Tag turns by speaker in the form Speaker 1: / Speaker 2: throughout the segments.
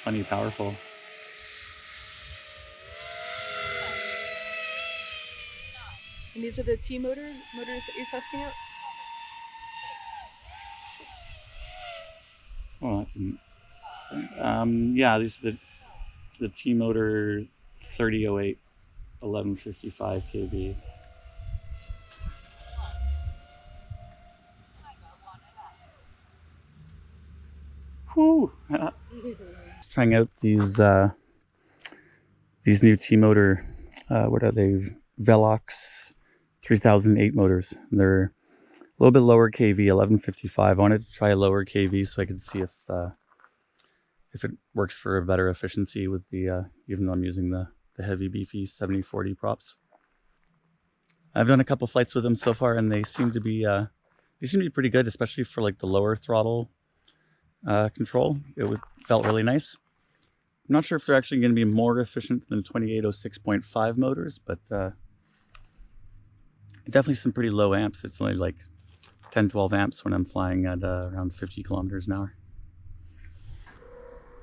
Speaker 1: plenty powerful.
Speaker 2: And these are the T-Motor motors that you're testing out?
Speaker 1: Oh, that didn't. Yeah, these are the T-Motor 3008 1155 kV. Whew. Trying out these new T-Motor, what are they? Velox 3008 motors. They're a little bit lower kV, 1155. I wanted to try a lower kV so I could see if it works for a better efficiency with the even though I'm using the heavy beefy 7040 props. I've done a couple flights with them so far, and they seem to be pretty good, especially for like the lower throttle control. Felt really nice. I'm not sure if they're actually going to be more efficient than 2806.5 motors, but definitely some pretty low amps. It's only like 10-12 amps when I'm flying at around 50 kilometers an hour.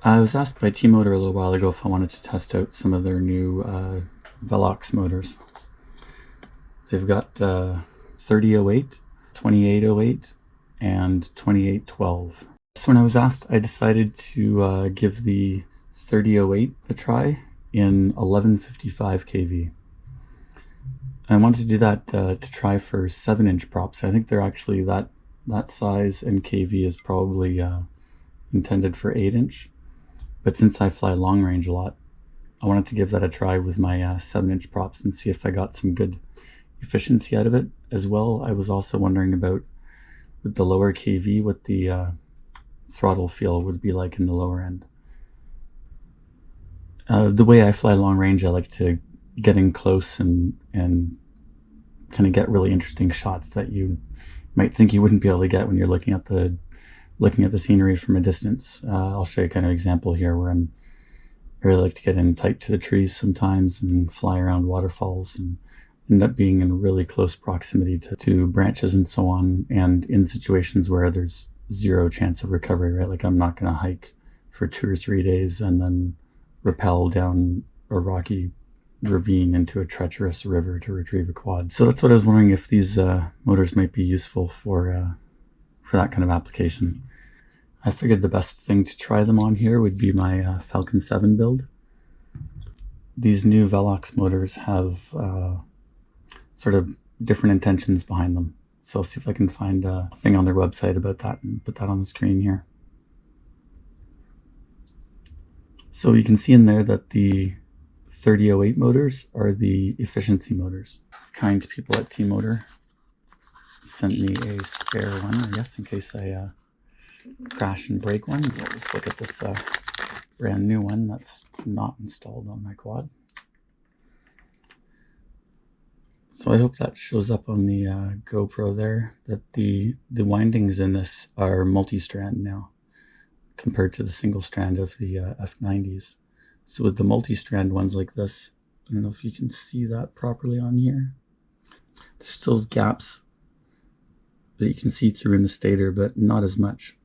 Speaker 1: I was asked by T-Motor a little while ago if I wanted to test out some of their new Velox motors. They've got 3008, 2808, and 2812. So when I was asked, I decided to give the 3008 a try in 1155 kV. I wanted to do that to try for 7-inch props. I think they're actually that size, and kV is probably intended for 8-inch. But since I fly long range a lot, I wanted to give that a try with my 7-inch props and see if I got some good efficiency out of it. As well, I was also wondering about, with the lower kV, what the throttle feel would be like in the lower end. The way I fly long range, I like to get in close and kind of get really interesting shots that you might think you wouldn't be able to get when you're looking at the scenery from a distance. I'll show you kind of an example here where I really like to get in tight to the trees sometimes and fly around waterfalls and end up being in really close proximity to branches and so on, and in situations where there's zero chance of recovery, right? Like I'm not going to hike for 2 or 3 days and then rappel down a rocky ravine into a treacherous river to retrieve a quad. So that's what I was wondering, if these motors might be useful for that kind of application. I figured the best thing to try them on here would be my Falcon 7 build. These new Velox motors have sort of different intentions behind them. So I'll see if I can find a thing on their website about that and put that on the screen here. So you can see in there that the 3008 motors are the efficiency motors. Kind people at T-Motor sent me a spare one, I guess, in case I crash and break one. We'll just look at this brand new one that's not installed on my quad. So I hope that shows up on the GoPro there, that the windings in this are multi-strand now, compared to the single strand of the F90s. So with the multi-strand ones like this, I don't know if you can see that properly on here. There's still gaps that you can see through in the stator, but not as much.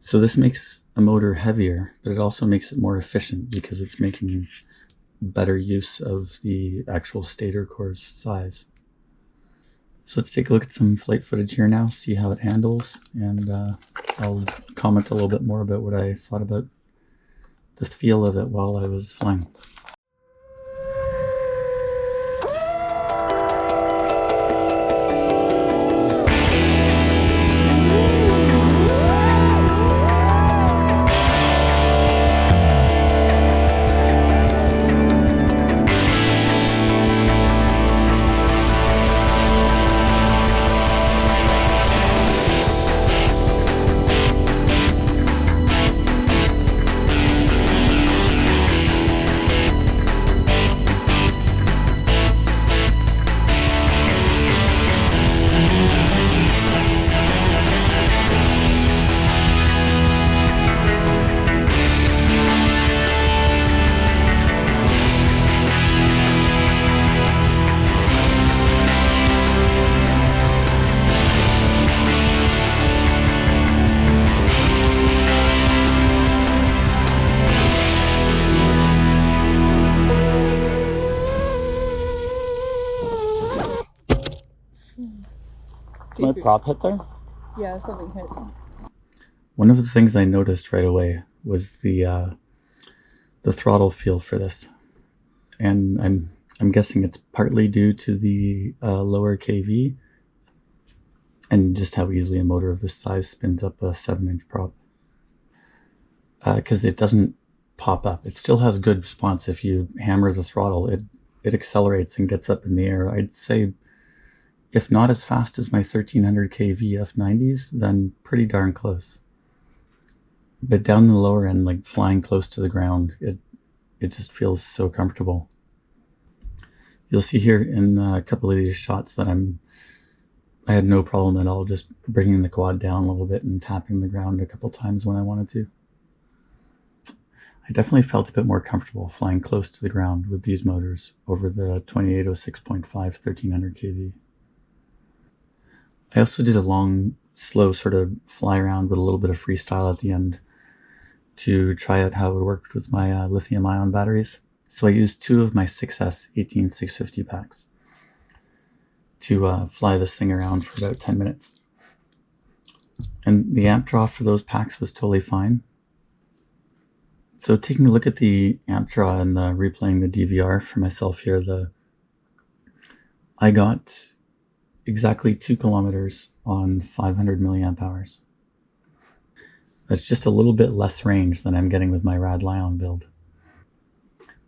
Speaker 1: So this makes a motor heavier, but it also makes it more efficient because it's making better use of the actual stator core's size. So let's take a look at some flight footage here now, see how it handles, and I'll comment a little bit more about what I thought about the feel of it while I was flying. My prop hit there?
Speaker 2: Yeah, something hit.
Speaker 1: One of the things I noticed right away was the throttle feel for this, and I'm guessing it's partly due to the lower KV and just how easily a motor of this size spins up a 7-inch prop. Because it doesn't pop up. It still has good response. If you hammer the throttle, it accelerates and gets up in the air. I'd say, if not as fast as my 1300 kV F90s, then pretty darn close. But down the lower end, like flying close to the ground, it just feels so comfortable. You'll see here in a couple of these shots that I had no problem at all just bringing the quad down a little bit and tapping the ground a couple times when I wanted to. I definitely felt a bit more comfortable flying close to the ground with these motors over the 2806.5 1300 kV. I also did a long, slow sort of fly around with a little bit of freestyle at the end to try out how it worked with my lithium-ion batteries. So I used 2 of my 6S 18650 packs to fly this thing around for about 10 minutes. And the amp draw for those packs was totally fine. So taking a look at the amp draw and replaying the DVR for myself here, I got exactly 2 kilometers on 500 milliamp hours. That's just a little bit less range than I'm getting with my RAD Li-ion build.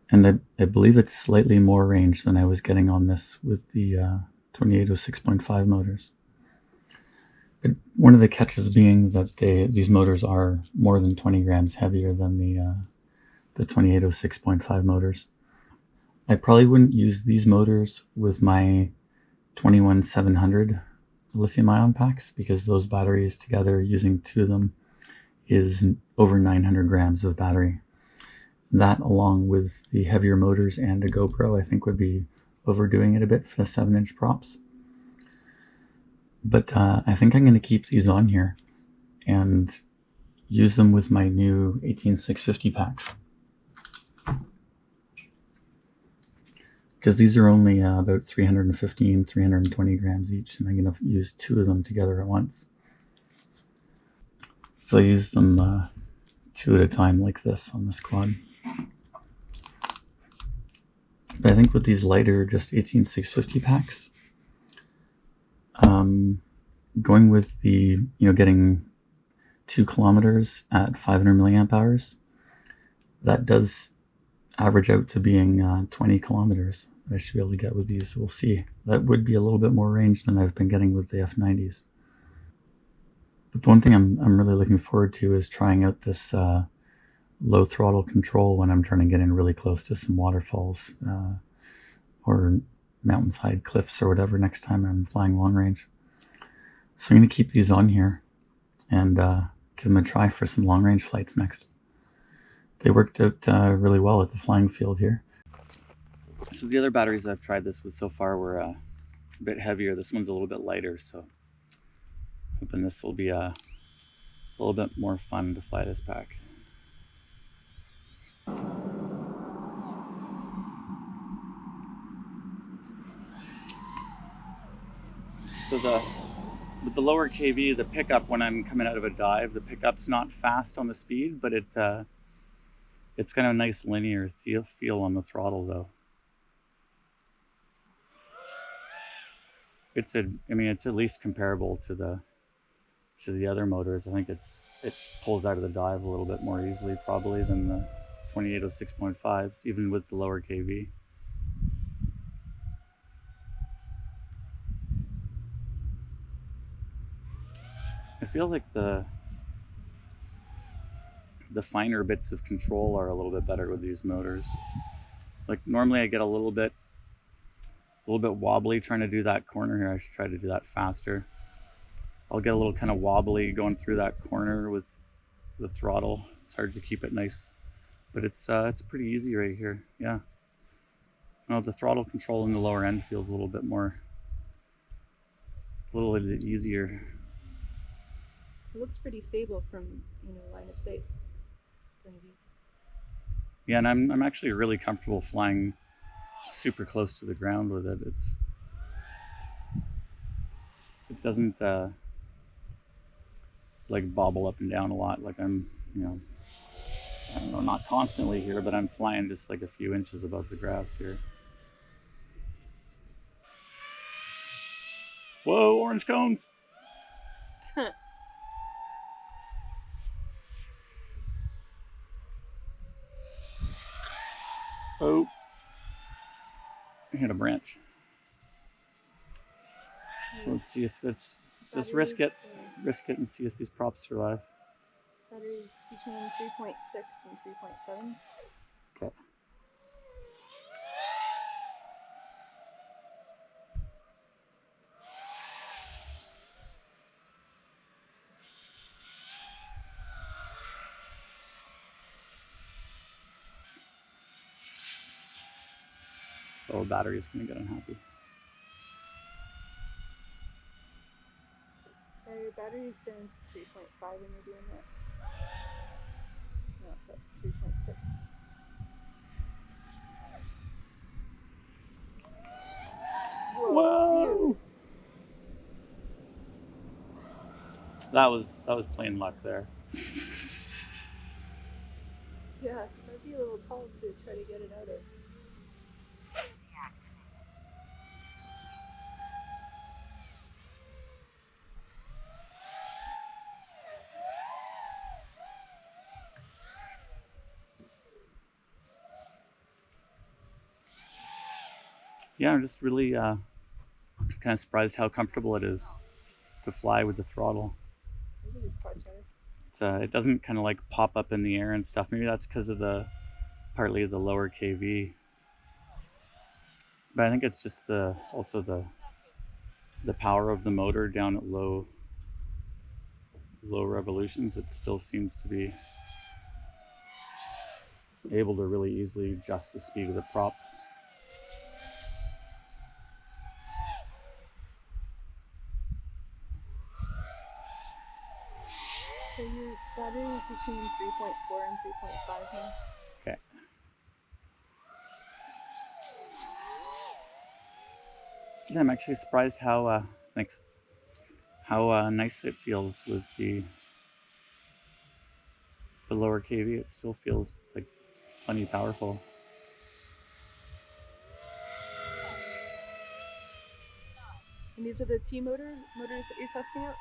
Speaker 1: And I believe it's slightly more range than I was getting on this with the 2806.5 motors. But one of the catches being that these motors are more than 20 grams heavier than the 2806.5 motors. I probably wouldn't use these motors with my 21700 lithium-ion packs, because those batteries together, using 2 of them, is over 900 grams of battery. That, along with the heavier motors and a GoPro, I think would be overdoing it a bit for the 7-inch props. But I think I'm going to keep these on here and use them with my new 18650 packs, because these are only about 315, 320 grams each, and I'm going to use 2 of them together at once. So I use them 2 at a time like this on this quad. But I think with these lighter, just 18650 packs, going with the, getting 2 kilometers at 500 milliamp hours, that does average out to being 20 kilometers that I should be able to get with these. We'll see. That would be a little bit more range than I've been getting with the F90s. But the one thing I'm really looking forward to is trying out this low throttle control when I'm trying to get in really close to some waterfalls or mountainside cliffs or whatever next time I'm flying long range. So I'm going to keep these on here and give them a try for some long range flights next. They worked out really well at the flying field here. So the other batteries I've tried this with so far were a bit heavier. This one's a little bit lighter, so hoping this will be a little bit more fun to fly this pack. So with the lower KV, the pickup when I'm coming out of a dive, the pickup's not fast on the speed, but it's kind of a nice linear feel on the throttle though. It's at least comparable to the other motors. I think it pulls out of the dive a little bit more easily probably than the 2806.5s, even with the lower KV. I feel like the finer bits of control are a little bit better with these motors. Like normally I get a little bit wobbly trying to do that corner here. I should try to do that faster. I'll get a little kind of wobbly going through that corner with the throttle. It's hard to keep it nice, but it's pretty easy right here. Yeah. No, the throttle control in the lower end feels a little bit easier.
Speaker 2: It looks pretty stable from line of sight.
Speaker 1: Yeah, and I'm actually really comfortable flying super close to the ground with it. it doesn't like bobble up and down a lot. Like I'm, you know, I don't know, not constantly here, but I'm flying just like a few inches above the grass here. Whoa, orange cones! Oh, I hit a branch. Let's see if that's just risk it and see if these props survive.
Speaker 2: Batteries between 3.6 and 3.7.
Speaker 1: Okay. So the battery is going to get unhappy.
Speaker 2: Your battery is down to 3.5 and you're doing that. No, it's at 3.6.
Speaker 1: Whoa! That was plain luck there.
Speaker 2: Yeah, that'd be a little tall to try to get it out of.
Speaker 1: Yeah, I'm just really kind of surprised how comfortable it is to fly with the throttle.
Speaker 2: That's a good project.
Speaker 1: It doesn't kind of like pop up in the air and stuff. Maybe that's because of partly the lower KV. But I think it's just also the power of the motor down at low revolutions. It still seems to be able to really easily adjust the speed of the prop.
Speaker 2: So your battery is between 3.4 and 3.5 now.
Speaker 1: Okay. Yeah, I'm actually surprised how thanks. How nice it feels with the lower KV. It still feels like plenty powerful.
Speaker 2: And these are the T-Motor motors that you're testing out?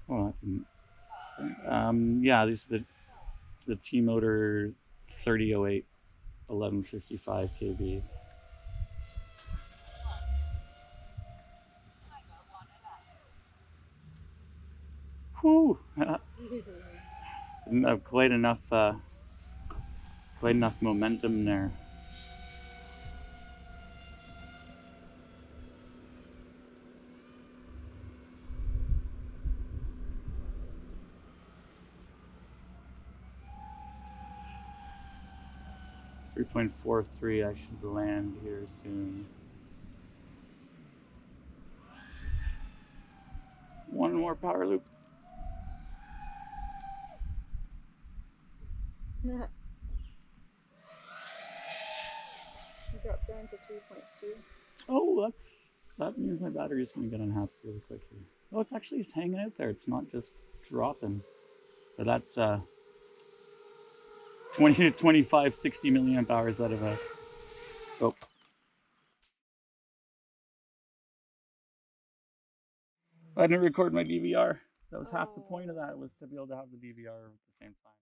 Speaker 1: Oh, that didn't. Yeah, these are the T-Motor 3008 1155 kV. Whew! Didn't have quite enough momentum there. .43. I should land here soon. One more power loop.
Speaker 2: You dropped down to 3.2.
Speaker 1: Oh, that means my battery is going to get unhappy really quickly. Oh, it's actually hanging out there. It's not just dropping. But that's 20 to 25, 60 milliamp hours out of a. Oh. I didn't record my DVR. That was half the point of that, was to be able to have the DVR at the same time.